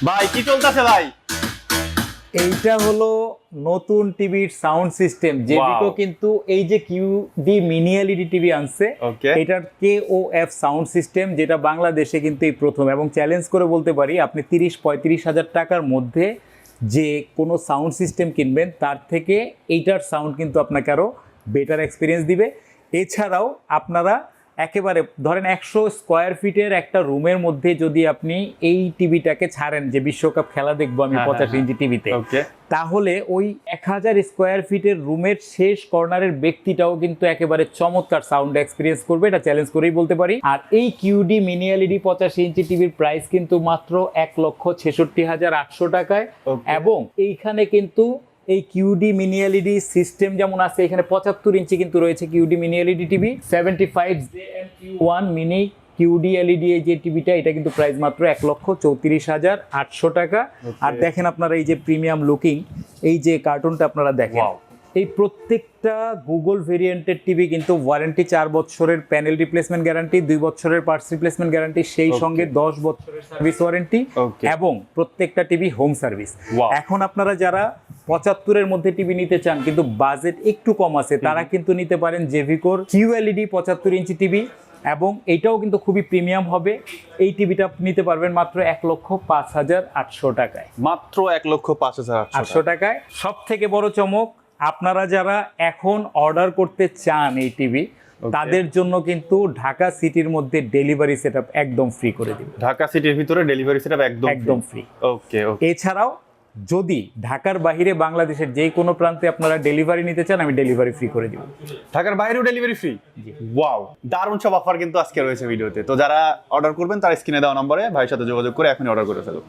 ভাই কি চলতেছে ভাই? এইটা হলো নতুন টিভির সাউন্ড সিস্টেম জেভিকো কিন্তু এই যে কিউডি মিনি এলইডি টিভি আনছে Okay. এটার কেওএফ সাউন্ড সিস্টেম, যেটা বাংলাদেশে কিন্তু এই প্রথম, এবং চ্যালেঞ্জ করে বলতে পারি আপনি 30-35 হাজার টাকার মধ্যে যে কোনো সাউন্ড সিস্টেম কিনবেন তার থেকে এইটার সাউন্ড কিন্তু আপনাকে আরও বেটার এক্সপিরিয়েন্স দিবে। এছাড়াও আপনারা একেবারে ধরেন 100 স্কোয়ার ফিটের একটা রুমের মধ্যে যদি আপনি এই টিভিটাকে ছাড়েন যে বিশ্বকাপ খেলা দেখবো আমি 85 ইঞ্চি টিভিতে, Okay. তাহলে ওই 1000 স্কোয়ার ফিটের রুমের শেষ কর্নারের ব্যক্তিটাও কিন্তু একেবারে চমৎকার সাউন্ড এক্সপিরিয়েন্স করবে, এটা চ্যালেঞ্জ করেই বলতে পারি। আর এই কিউডি মিনি এলইডি 85 ইঞ্চি টিভির প্রাইস কিন্তু মাত্র 1,66,800 টাকায়। Okay. এবং এইখানে কিন্তু এই কিউডি মিনি এলইডি সিস্টেম যেমন আছে, এখানে 75 ইঞ্চি কিন্তু রয়েছে QD mini LED TV. 75 JMQ1 mini QD LED এই যে টিভিটা, এটা কিন্তু প্রাইস মাত্র 1,34,800 টাকা। আর দেখেন আপনারা এই যে প্রিমিয়াম লুকিং এই যে কার্টুনটা আপনারা দেখেন, Wow. এই প্রত্যেকটা গুগল ভেরিয়েন্টের টিভি কিন্তু ওয়ারেন্টি 4 বছরের প্যানেল রিপ্লেসমেন্ট গ্যারান্টি, 2 বছরের পার্টস রিপ্লেসমেন্ট গ্যারান্টি, সেই সঙ্গে 10 বছরের সার্ভিস ওয়ারেন্টি Okay. এবং প্রত্যেকটা টিভি হোম সার্ভিস। Wow. এখন আপনারা যারা 75-এর মধ্যে টিভি নিতে চান কিন্তু বাজেট একটু কম আছে, তারা কিন্তু নিতে পারেন জেভিকোর কিউএলইডি 75 ইঞ্চি টিভি, এবং এইটাও কিন্তু খুবই প্রিমিয়াম হবে। এই টিভিটা নিতে পারবেন মাত্র 1,05,800 টাকায়। মাত্র 1,05,800 800 টাকায়। সব থেকে বড় চমক, আপনারা যারা এখন অর্ডার করতে চান এই টিভি, তাদের জন্য কিন্তু ঢাকা সিটির মধ্যে ডেলিভারি সেটআপ একদম ফ্রি করে দিব। ঢাকা সিটির ভিতরে ডেলিভারি সেটআপ একদম ফ্রি। ওকে ওকে। এছাড়াও যদি ঢাকার বাইরে বাংলাদেশের যে কোনো প্রান্তে আপনারা ডেলিভারি নিতে চান, আমি ডেলিভারি ফ্রি করে দিব। ঢাকার বাইরেও ডেলিভারি ফ্রি? ওয়াও, দারুণ সব অফার কিন্তু আজকে রয়েছে ভিডিওতে। তো যারা অর্ডার করবেন তারা স্ক্রিনে দেওয়া নম্বরে ভাইয়ের সাথে যোগাযোগ করে এখনই অর্ডার করে ফেলুন।